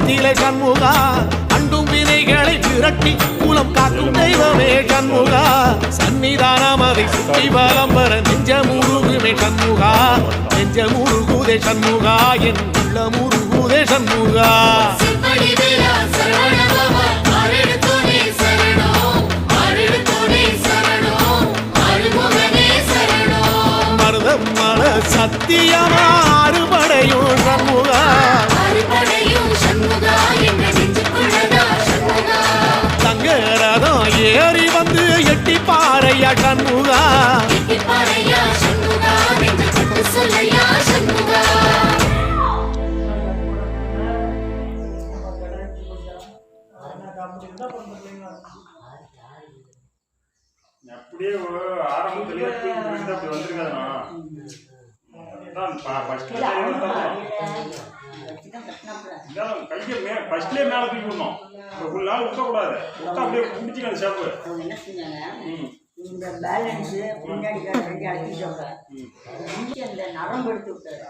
நெஞ்சிலே சண்முகா அண்டும் வினைகளை விரட்டி மூலம் காக்கும் தெய்வமே சண்முகா சன்னிதானம் அதை சுற்றி பலம் வர நெஞ்ச முருகுமே சண்முகா நெஞ்ச முருகுதே சண்முகா என் உள்ள முருகுதே சண்முகா மருதம் மல சத்தியமா அறுபடையும் சண்முகா தங்க ரதம் ஏறி வந்து எட்டி பாறையா சண்முகா அப்படியே ஆரம்பத்திலேயே அப்படி வந்திருக்காதுண்ணா கையை ஃபர்ஸ்ட்லேயே மேலே தூக்கி விடணும் ஒரு நாள் விட்டக்கூடாது விட்டா அப்படியே பிடிச்சிக்க அந்த ஷாப்பு என்ன செஞ்சாங்க இந்த பேலன்ஸு பின்னாடி அழைச்சிட்டு அந்த நரம்பு எடுத்து விட்டாரு